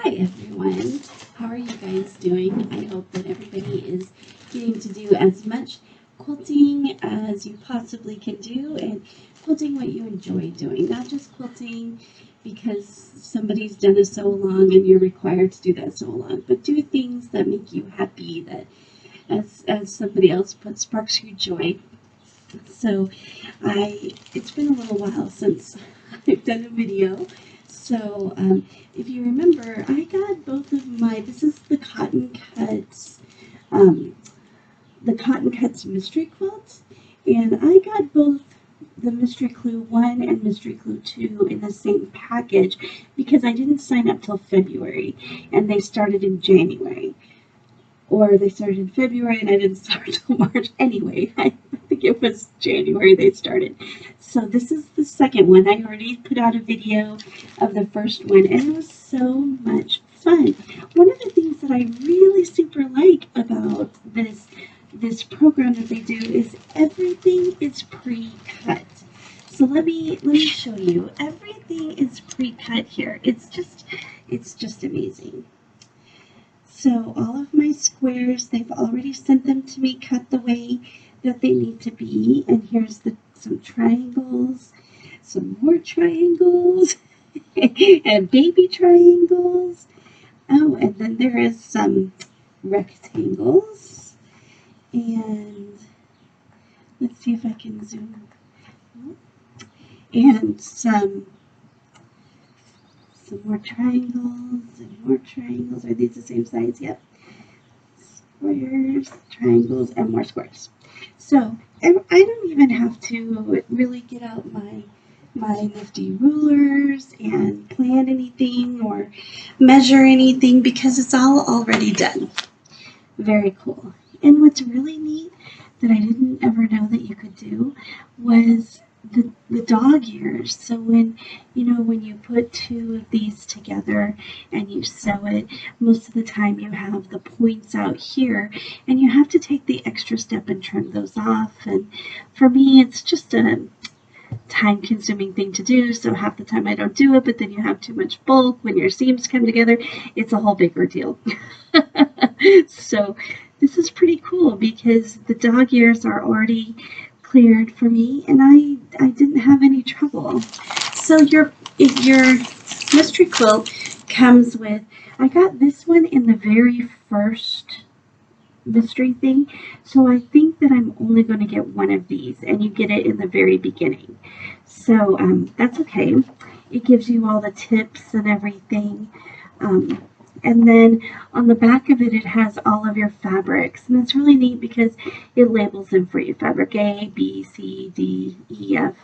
Hi everyone, how are you guys doing? I hope that everybody is getting to do as much quilting as you possibly can do and quilting what you enjoy doing, not just quilting because somebody's done it so long and you're required to do that so long, but do things that make you happy, that as somebody else put, sparks your joy. So it's been a little while since I've done a video. So if you remember, I got both of this is the Cotton Cuts Mystery Quilt, and I got both the Mystery Clue 1 and Mystery Clue 2 in the same package because I didn't sign up till February, and they started in January. Or they started in February and I didn't start until March. Anyway, I think it was January they started. So this is the second one. I already put out a video of the first one and it was so much fun. One of the things that I really super like about this program that they do is everything is pre-cut. So let me show you. Everything is pre-cut here. It's just amazing. So all of my squares, they've already sent them to me cut the way that they need to be. And here's some triangles, some more triangles, and baby triangles. Oh, and then there is some rectangles. And let's see if I can zoom. And some more triangles and more triangles. Are these the same size? Yep. Squares, triangles, and more squares. So I don't even have to really get out my nifty rulers and plan anything or measure anything because it's all already done. Very cool. And what's really neat that I didn't ever know that you could do was the dog ears. So when you put two of these together and you sew it, most of the time you have the points out here and you have to take the extra step and trim those off. And for me, it's just a time-consuming thing to do, so half the time I don't do it, but then you have too much bulk. When your seams come together, it's a whole big ordeal. So this is pretty cool because the dog ears are already cleared for me and I didn't have any trouble. So your mystery quilt comes with, I got this one in the very first mystery thing, so I think that I'm only going to get one of these, and you get it in the very beginning. So that's okay. It gives you all the tips and everything. And then on the back of it, it has all of your fabrics. And it's really neat because it labels them for you. Fabric A, B, C, D, E, F,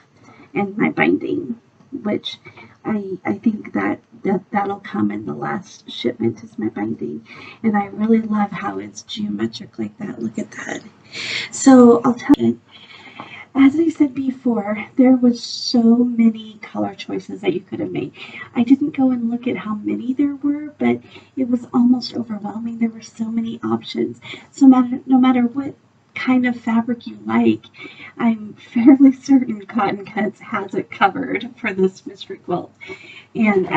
and my binding, which I think that'll come in the last shipment is my binding. And I really love how it's geometric like that. Look at that. So I'll tell you, as I said before, there was so many color choices that you could have made. I didn't go and look at how many there were, but it was almost overwhelming. There were so many options. So no matter what kind of fabric you like, I'm fairly certain Cotton Cuts has it covered for this mystery quilt. And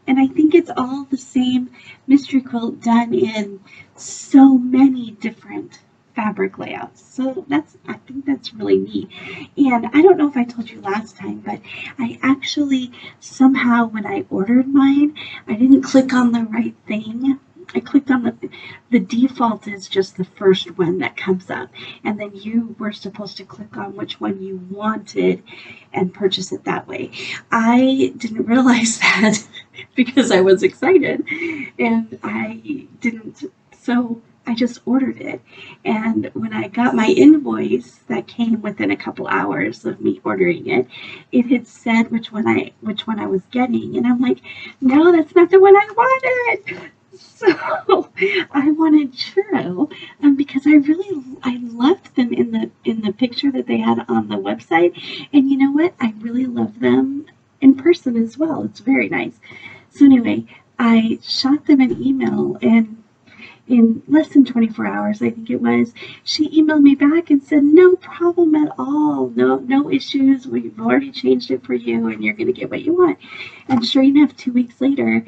I think it's all the same mystery quilt done in so many different fabric layouts. So I think that's really neat. And I don't know if I told you last time, but I actually somehow when I ordered mine, I didn't click on the right thing. I clicked on the default is just the first one that comes up, and then you were supposed to click on which one you wanted and purchase it that way. I didn't realize that because I was excited and I didn't, so I just ordered it. And when I got my invoice that came within a couple hours of me ordering it, it had said which one I was getting, and I'm like, no, that's not the one I wanted. So I wanted churro because I loved them in the picture that they had on the website, and you know what? I really love them in person as well. It's very nice. So anyway, I shot them an email, and in less than 24 hours, I think it was, she emailed me back and said, no problem at all. No issues. We've already changed it for you and you're going to get what you want. And sure enough, 2 weeks later,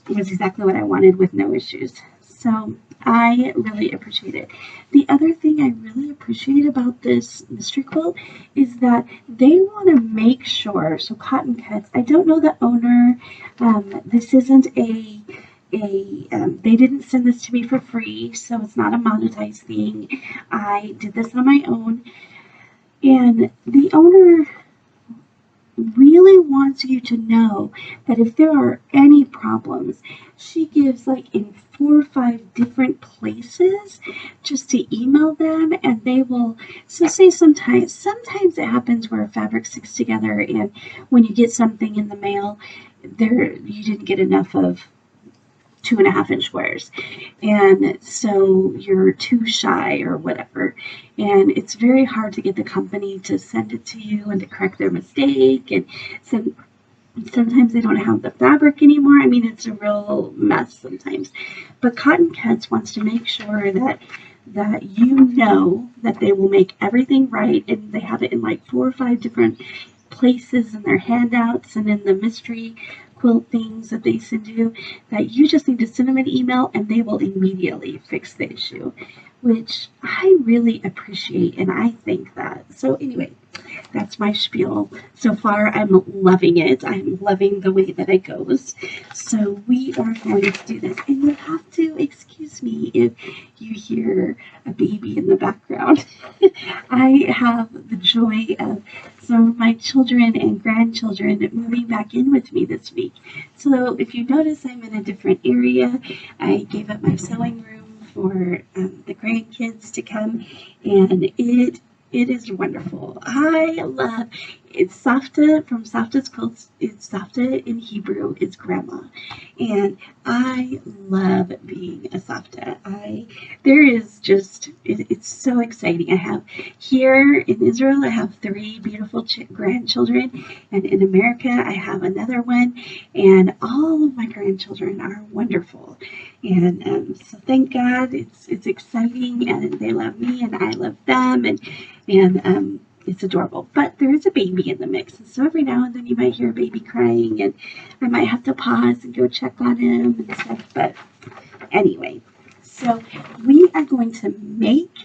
It was exactly what I wanted with no issues. So I really appreciate it. The other thing I really appreciate about this mystery quilt is that they want to make sure, so Cotton Cuts, I don't know the owner, this isn't they didn't send this to me for free, so it's not a monetized thing. I did this on my own, and the owner really wants you to know that if there are any problems, she gives like in 4 or 5 different places just to email them, and they will. So say sometimes it happens where fabric sticks together, and when you get something in the mail, there you didn't get enough of 2.5 inch squares, and so you're too shy or whatever, and it's very hard to get the company to send it to you and to correct their mistake, and sometimes they don't have the fabric anymore. I mean, it's a real mess sometimes, but Cotton Cuts wants to make sure that you know that they will make everything right, and they have it in like 4 or 5 different places in their handouts and in the mystery quilt things that they send you, that you just need to send them an email and they will immediately fix the issue, which I really appreciate, and I think that. So anyway, that's my spiel. So far, I'm loving it. I'm loving the way that it goes. So we are going to do this. And you have to excuse me if you hear a baby in the background. I have the joy of some of my children and grandchildren moving back in with me this week. So if you notice, I'm in a different area. I gave up my sewing room for the grandkids to come, and it is wonderful. I love it's Safta from Safta's Quilts. It's Safta in Hebrew is grandma, and I love being a Safta. There is just it's so exciting. I have here in Israel, I have 3 beautiful grandchildren, and in America, I have another one, and all of my grandchildren are wonderful. And so thank God it's exciting, and they love me and I love them, and it's adorable. But there is a baby in the mix, and so every now and then you might hear a baby crying, and I might have to pause and go check on him and stuff. But anyway, so we are going to make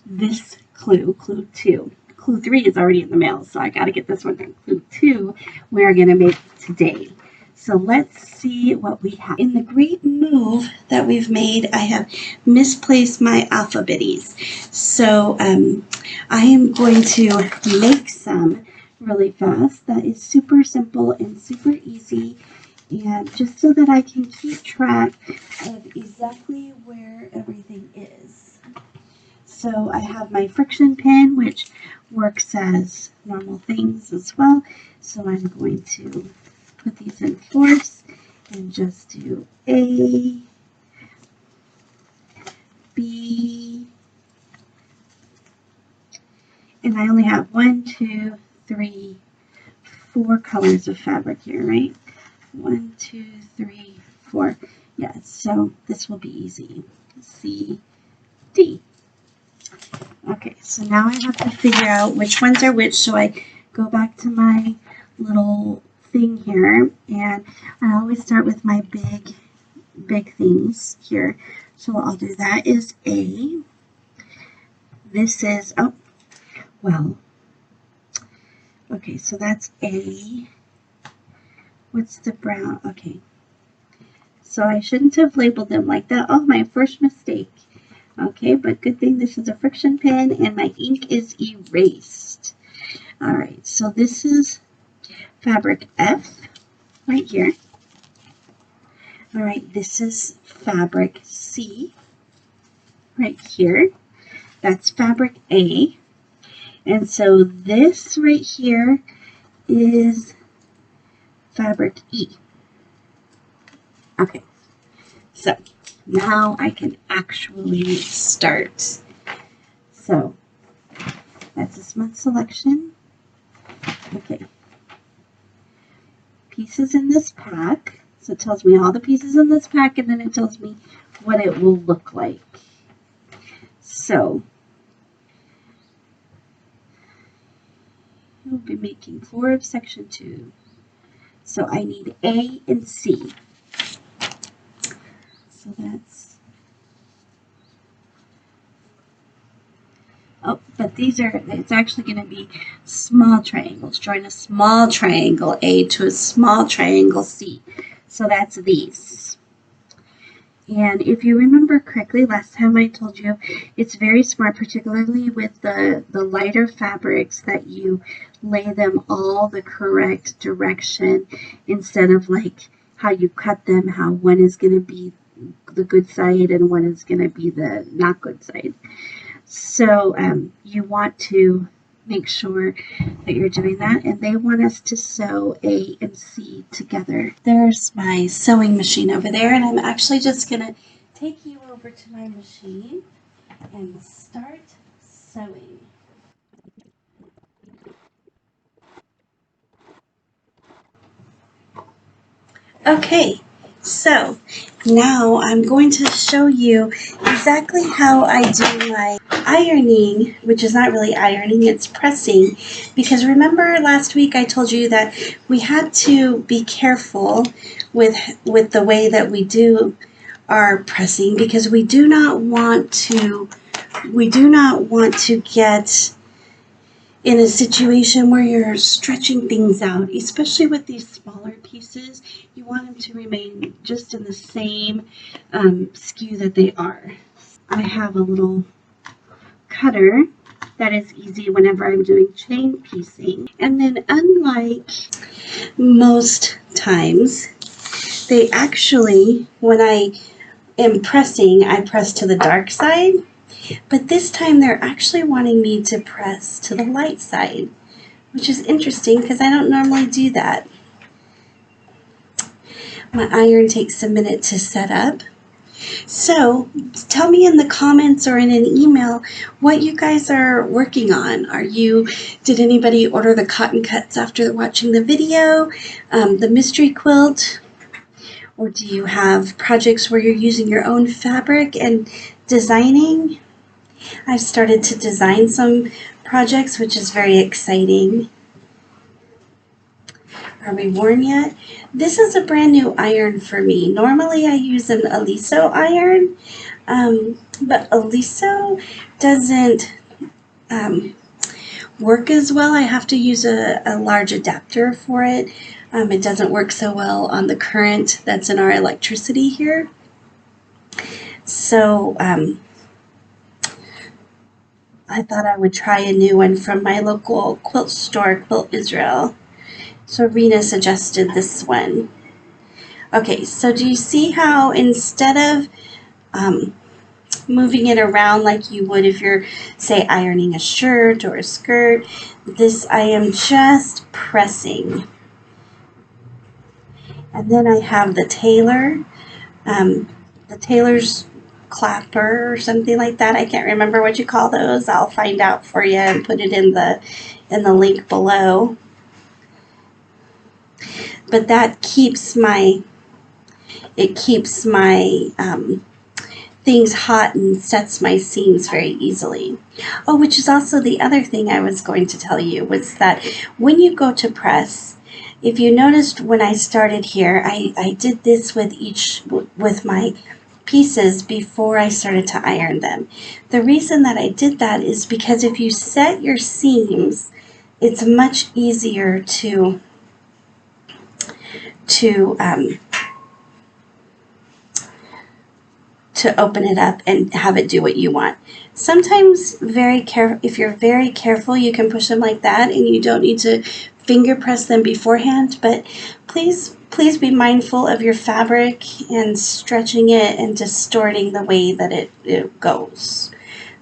this clue 2. Clue 3 is already in the mail, so I got to get this one done. Clue 2 we are going to make today. So let's see what we have. In the great move that we've made, I have misplaced my alphabetties. So I am going to make some really fast. That is super simple and super easy. And just so that I can keep track of exactly where everything is. So I have my friction pin, which works as normal things as well. So I'm going to put these in force and just do A, B, and I only have 1, 2, 3, 4 colors of fabric here, right? 1, 2, 3, 4. Yeah, so this will be easy. C, D. Okay, so now I have to figure out which ones are which, so I go back to my little thing here, and I always start with my big things here. So what I'll do, that is A. This is, oh, well, okay, so that's A. What's the brown? Okay, so I shouldn't have labeled them like that. Oh, my first mistake. Okay, but good thing this is a friction pen and my ink is erased. All right, so this is fabric F right here. All right, this is fabric C right here. That's fabric A. And so this right here is fabric E. Okay, so now I can actually start. So that's a smooth selection. Okay, pieces in this pack. So it tells me all the pieces in this pack, and then it tells me what it will look like. So we'll be making 4 of section 2. So I need A and C. So that's, oh, but these are, it's actually going to be small triangles. Join a small triangle A to a small triangle C. So that's these. And if you remember correctly, last time I told you, it's very smart, particularly with the lighter fabrics, that you lay them all the correct direction instead of like how you cut them, how one is going to be the good side and one is going to be the not good side. So you want to make sure that you're doing that, and they want us to sew A and C together. There's my sewing machine over there, and I'm actually just going to take you over to my machine and start sewing. Okay, so now I'm going to show you exactly how I do my ironing, which is not really ironing, it's pressing, because remember last week I told you that we had to be careful with the way that we do our pressing, because we do not want to get in a situation where you're stretching things out, especially with these smaller pieces. You want them to remain just in the same skew that they are. I have a little cutter that is easy whenever I'm doing chain piecing. And then unlike most times, they actually, when I am pressing, I press to the dark side. But this time they're actually wanting me to press to the light side, which is interesting because I don't normally do that. My iron takes a minute to set up. So tell me in the comments or in an email what you guys are working on. Did anybody order the cotton cuts after watching the video, the mystery quilt? Or do you have projects where you're using your own fabric and designing? I've started to design some projects, which is very exciting. Are we warm yet? This is a brand new iron for me. Normally I use an Aliso iron, but Aliso doesn't work as well. I have to use a large adapter for it. It doesn't work so well on the current that's in our electricity here. So I thought I would try a new one from my local quilt store, Quilt Israel. So Rena suggested this one. Okay, so do you see how instead of moving it around like you would if you're, say, ironing a shirt or a skirt, this I am just pressing. And then I have the tailor's clapper or something like that. I can't remember what you call those. I'll find out for you and put it in the link below. But that keeps my things hot and sets my seams very easily. Oh, which is also the other thing I was going to tell you, was that when you go to press, if you noticed when I started here, I did this with my pieces before I started to iron them. The reason that I did that is because if you set your seams, it's much easier to open it up and have it do what you want. Sometimes if you're very careful, you can push them like that and you don't need to finger press them beforehand, but please be mindful of your fabric and stretching it and distorting the way that it goes.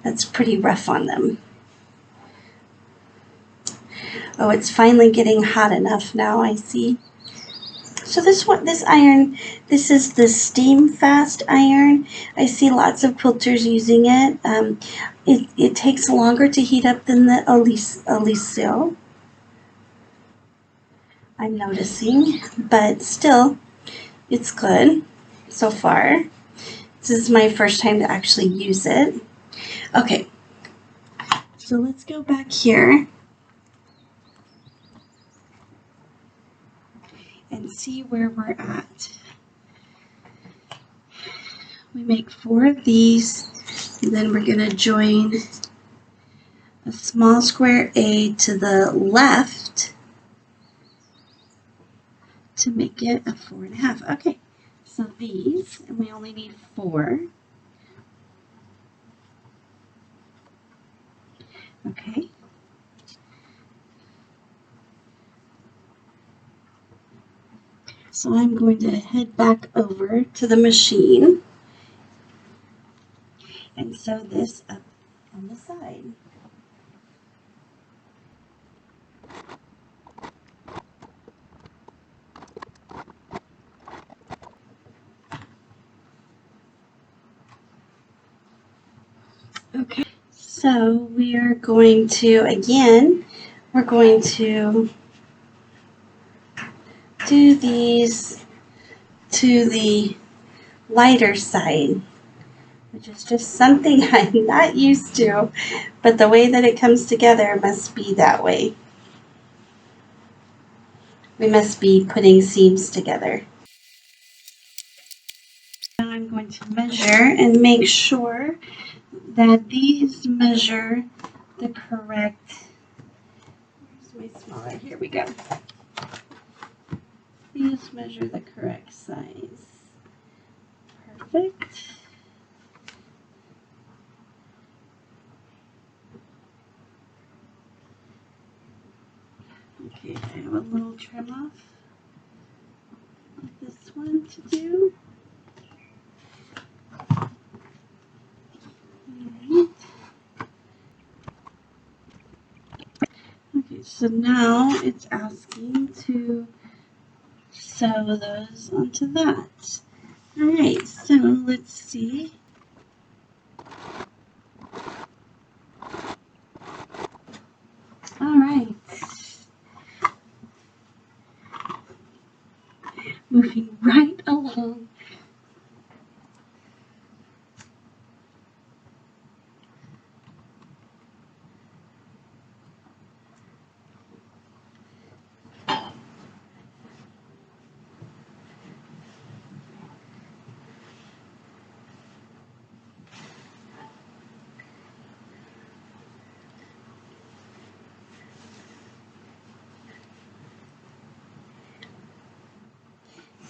That's pretty rough on them. Oh, it's finally getting hot enough now, I see. So this iron, this is the steam fast iron. I see lots of quilters using it. It takes longer to heat up than the Aliso, I'm noticing, but still, it's good so far. This is my first time to actually use it. Okay, so let's go back here and see where we're at. we make 4 of these, and then we're going to join a small square A to the left to make it a 4.5. Okay, so these, and we only need 4. Okay. So I'm going to head back over to the machine and sew this up on the side. Okay, so we are going to, again, we're going to do these to the lighter side, which is just something I'm not used to, but the way that it comes together must be that way. We must be putting seams together. Now I'm going to measure and make sure that these measure the correct, where's my smaller, here we go. These measure the correct size. Perfect. Okay, I have a little trim off of this one to do. Alright. Okay, so now it's asking to sew those onto that. Alright, so let's see. Alright. Moving right along.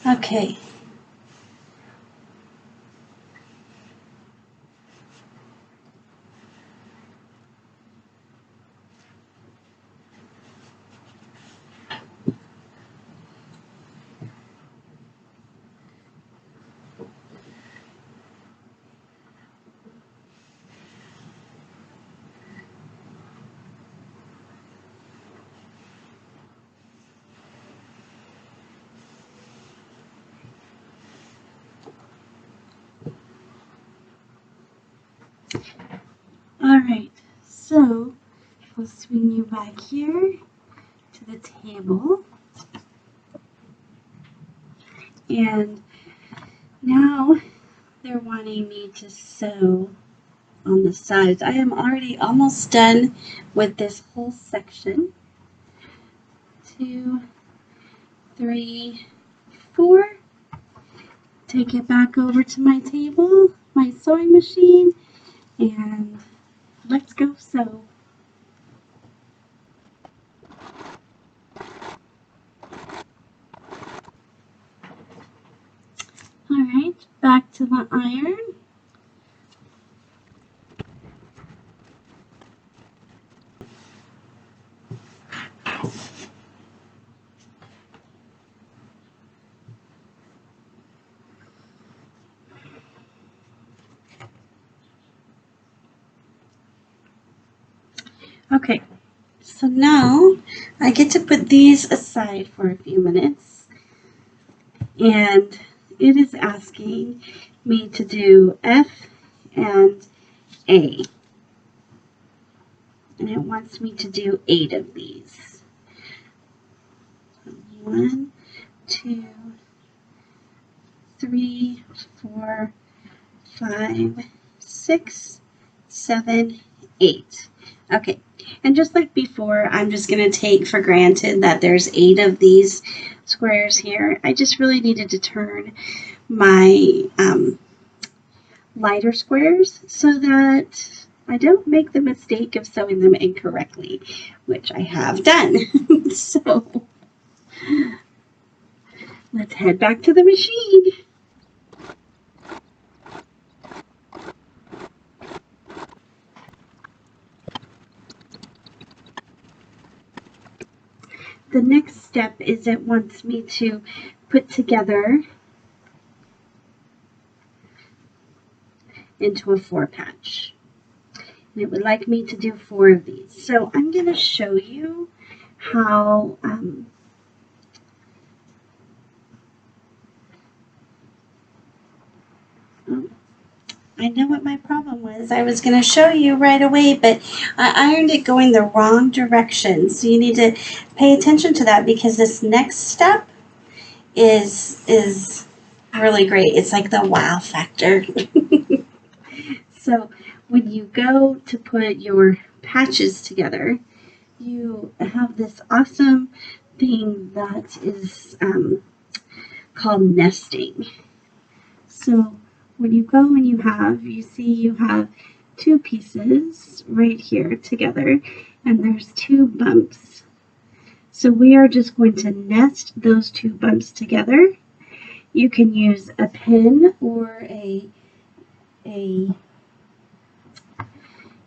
Okay. Alright, so we'll swing you back here to the table. And now they're wanting me to sew on the sides. I am already almost done with this whole section. 2, 3, 4. Take it back over to my table, my sewing machine, and let's go sew. Alright, back to the iron. Okay, so now I get to put these aside for a few minutes, and it is asking me to do F and A, and it wants me to do 8 of these. 1, 2, 3, 4, 5, 6, 7, 8. Okay, and just like before, I'm just going to take for granted that there's 8 of these squares here. I just really needed to turn my lighter squares so that I don't make the mistake of sewing them incorrectly, which I have done. So let's head back to the machine. The next step is it wants me to put together into a 4-patch. And it would like me to do 4 of these. So I'm going to show you how I know what my problem was. I was going to show you right away, but I ironed it going the wrong direction. So you need to pay attention to that because this next step is really great. It's like the wow factor. So when you go to put your patches together, you have this awesome thing that is called nesting. So when you go and you see you have 2 pieces right here together, and there's 2 bumps. So we are just going to nest those 2 bumps together. You can use a pin or you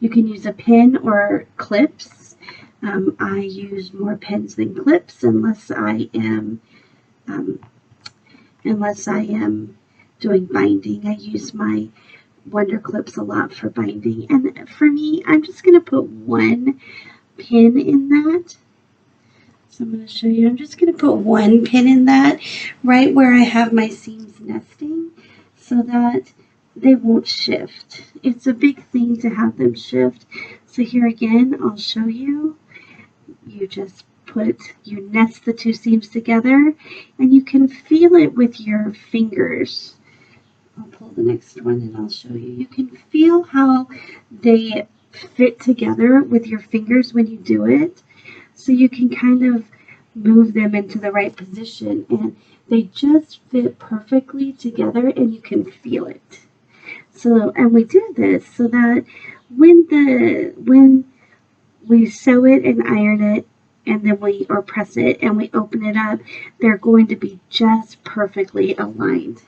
can use a pin or clips. I use more pins than clips unless I am doing binding. I use my Wonder Clips a lot for binding. And for me, I'm just going to put 1 pin in that. So I'm going to show you. I'm just going to put 1 pin in that right where I have my seams nesting so that they won't shift. It's a big thing to have them shift. So here again, I'll show you. You nest the 2 seams together and you can feel it with your fingers. I'll pull the next one and I'll show you. You can feel how they fit together with your fingers when you do it. So you can kind of move them into the right position and they just fit perfectly together and you can feel it. So, and we do this so that when we sew it and iron it and then or press it and we open it up, they're going to be just perfectly aligned.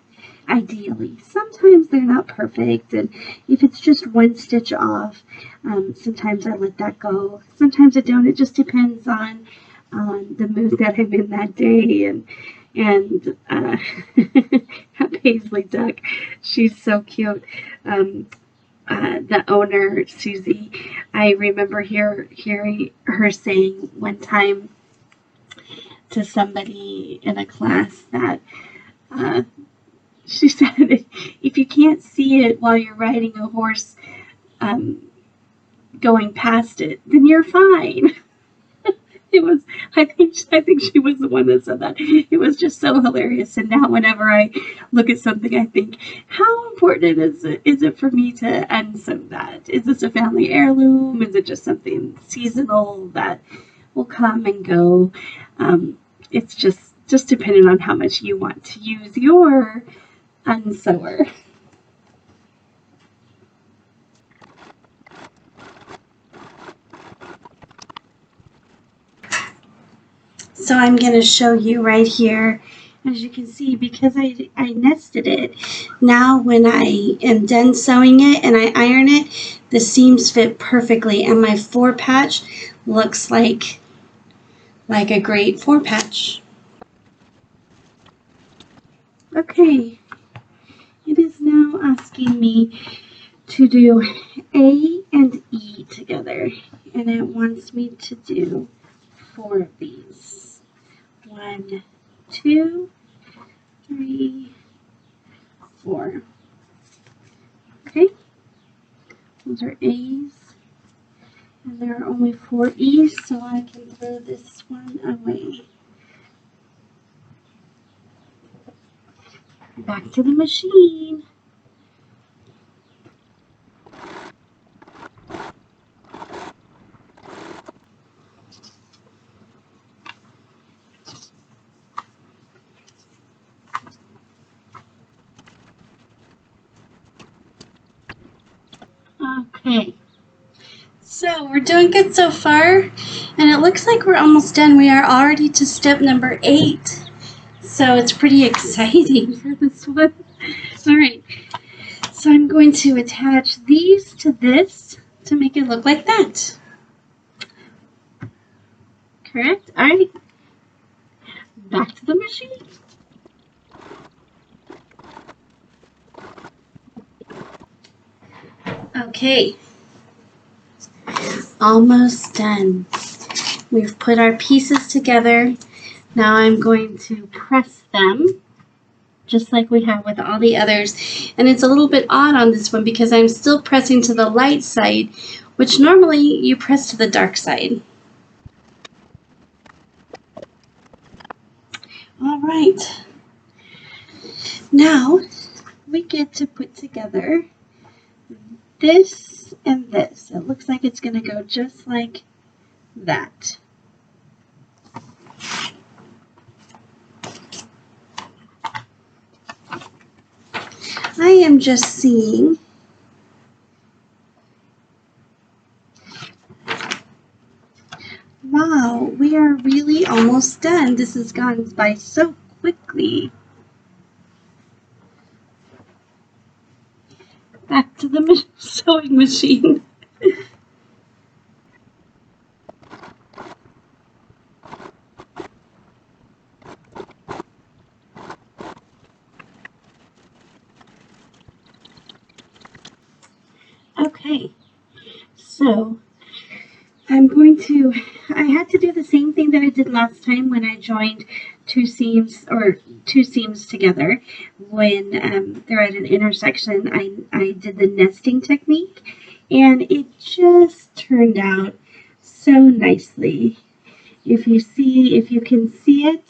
Ideally. Sometimes they're not perfect, and if it's just 1 stitch off, sometimes I let that go. Sometimes I don't. It just depends on the mood that I'm in that day. And Paisley Duck, she's so cute. The owner, Susie, I remember hearing her saying one time to somebody in a class that she said, if you can't see it while you're riding a horse going past it, then you're fine. It was, I think she was the one that said that. It was just so hilarious. And now whenever I look at something, I think, how important is it for me to unsew that? Is this a family heirloom? Is it just something seasonal that will come and go? It's just depending on how much you want to use your unsewer. So I'm going to show you right here. As you can see, because I nested it, now when I am done sewing it and I iron it, the seams fit perfectly and my 4-patch looks like a great 4-patch. Okay, it is now asking me to do A and E together, and it wants me to do 4 of these. 1, 2, 3, 4. Okay, those are A's, and there are only 4 E's, so I can throw this one away. Back to the machine. Okay, so we're doing good so far, and it looks like we're almost done. We are already to step number 8, so it's pretty exciting for this one. All right, so I'm going to attach these to this to make it look like that. Correct? All right, back to the machine. Okay, almost done. We've put our pieces together. Now I'm going to press them just like we have with all the others. And it's a little bit odd on this one because I'm still pressing to the light side, which normally you press to the dark side. All right. Now we get to put together this and this. It looks like it's going to go just like that. I am just seeing wow, we are really almost done. This has gone by so quickly. Back to the sewing machine. Okay, so I had to do the same thing that I did last time when I joined two seams together. When they're at an intersection, I did the nesting technique, and it just turned out so nicely. If you can see it,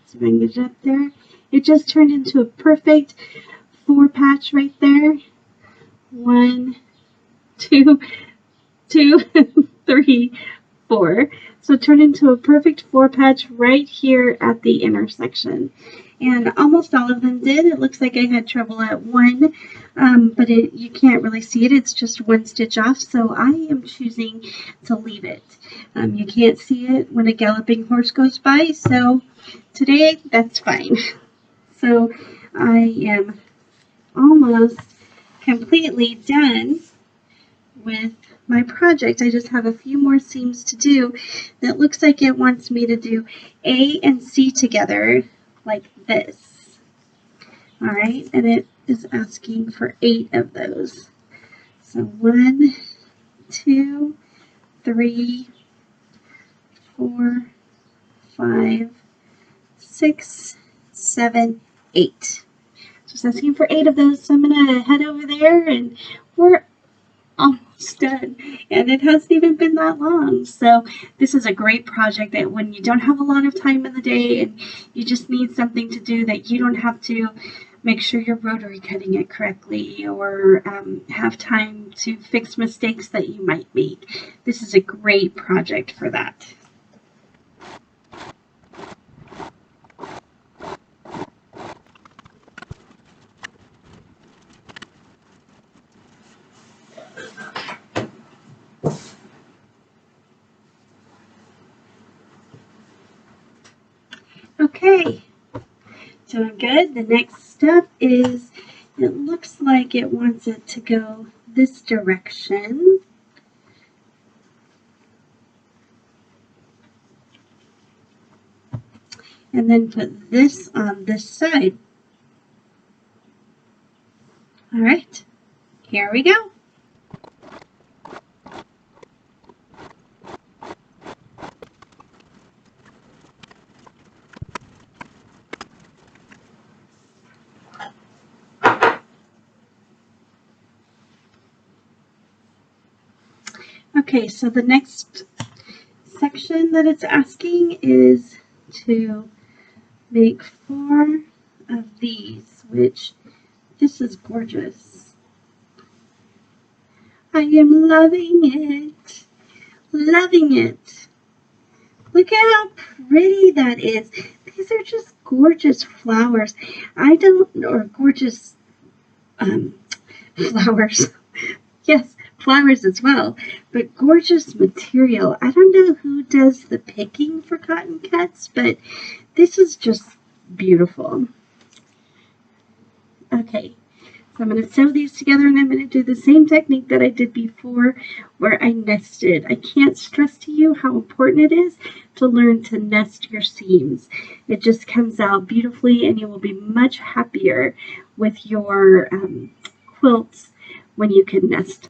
so if I can get it up there, it just turned into a perfect 4-patch right there. 1, 2, 2, 3, 4. So it turned into a perfect 4-patch right here at the intersection. And almost all of them did. It looks like I had trouble at one, but you can't really see it. It's just one stitch off, so I am choosing to leave it. You can't see it when a galloping horse goes by, so today that's fine. So I am almost completely done with my project. I just have a few more seams to do. That looks like it wants me to do A and C together like this. All right, and it is asking for 8 of those. So 1, 2, 3, 4, 5, 6, 7, 8. So it's asking for 8 of those. So I'm gonna head over there, and we're almost done, and it hasn't even been that long. So this is a great project that when you don't have a lot of time in the day and you just need something to do, that you don't have to make sure you're rotary cutting it correctly or have time to fix mistakes that you might make. This is a great project for that. Okay, doing good. The next step is, it looks like it wants it to go this direction. And then put this on this side. All right, here we go. Okay, so the next section that it's asking is to make 4 of these, which this is gorgeous. I am loving it. Loving it. Look at how pretty that is. These are just gorgeous flowers. Or gorgeous flowers. Yes, flowers as well, but gorgeous material. I don't know who does the picking for cotton cuts, but this is just beautiful. Okay, so I'm going to sew these together, and I'm going to do the same technique that I did before where I nested. I can't stress to you how important it is to learn to nest your seams. It just comes out beautifully, and you will be much happier with your quilts when you can nest.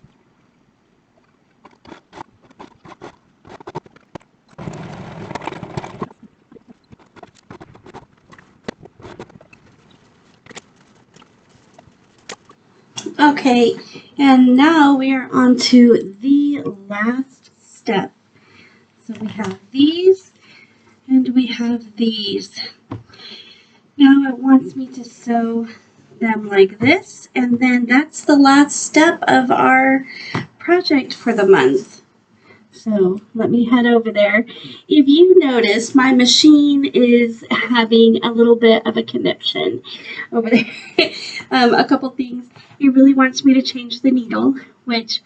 Okay, and now we are on to the last step. So we have these and we have these. Now it wants me to sew them like this, and then that's the last step of our project for the month. So let me head over there. If you notice, my machine is having a little bit of a conniption over there. A couple things. It really wants me to change the needle, which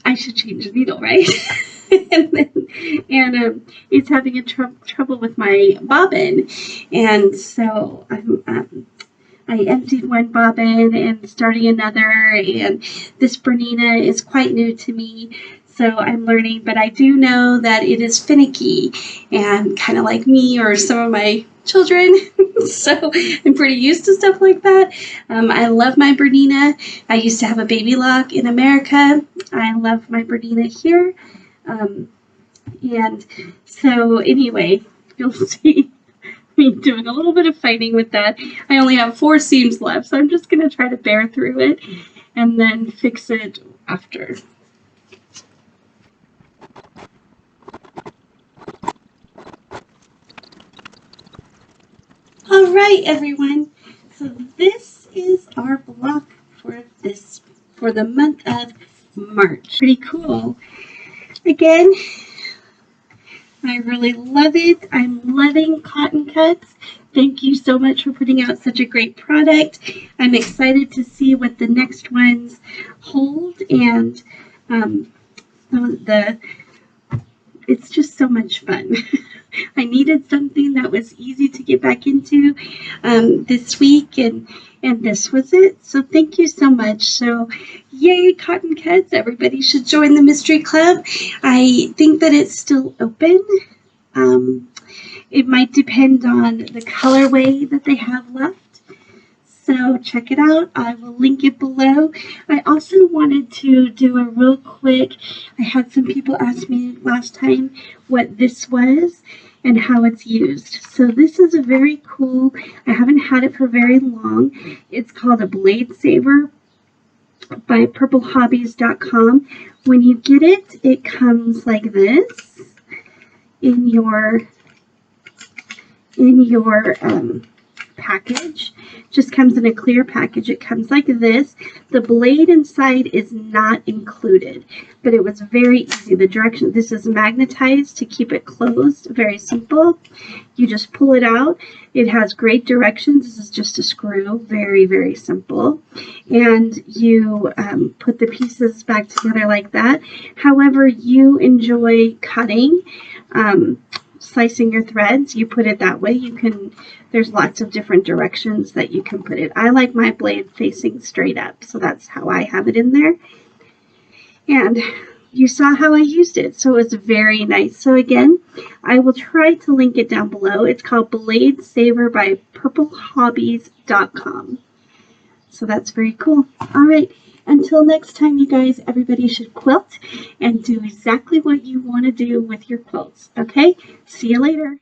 I should change the needle, right? and it's having a trouble with my bobbin. And so I emptied one bobbin and starting another, and this Bernina is quite new to me, so I'm learning, but I do know that it is finicky and kind of like me or some of my children, so I'm pretty used to stuff like that. I love my Bernina. I used to have a baby lock in America. I love my Bernina here, and so anyway, you'll see me doing a little bit of fighting with that. I only have 4 seams left, so I'm just going to try to bear through it and then fix it after. All right, everyone. So this is our block for the month of March. Pretty cool. Again, I really love it. I'm loving Cotton Cuts. Thank you so much for putting out such a great product. I'm excited to see what the next ones hold, and it's just so much fun. I needed something that was easy to get back into this week, and this was it. So thank you so much. So yay, Cotton Cuts. Everybody should join the Mystery Club. I think that it's still open. It might depend on the colorway that they have left. So check it out. I will link it below. I also wanted to do a real quick, I had some people ask me last time what this was and how it's used. So this is a very cool, I haven't had it for very long. It's called a Blade Saver by Purplehobbies.com. When you get it, it comes like this in your package. Just comes in a clear package. It comes like this. The blade inside is not included, but it was very easy. The direction, this is magnetized to keep it closed. Very simple. You just pull it out. It has great directions. This is just a screw. Very, very simple. And you put the pieces back together like that. However you enjoy cutting, slicing your threads, you put it that way. You can, there's lots of different directions that you can put it. I like my blade facing straight up, so that's how I have it in there. And you saw how I used it, so it's very nice. So again, I will try to link it down below. It's called Blade Saver by Purplehobbies.com. So that's very cool. All right. Until next time, you guys, everybody should quilt and do exactly what you want to do with your quilts. Okay? See you later.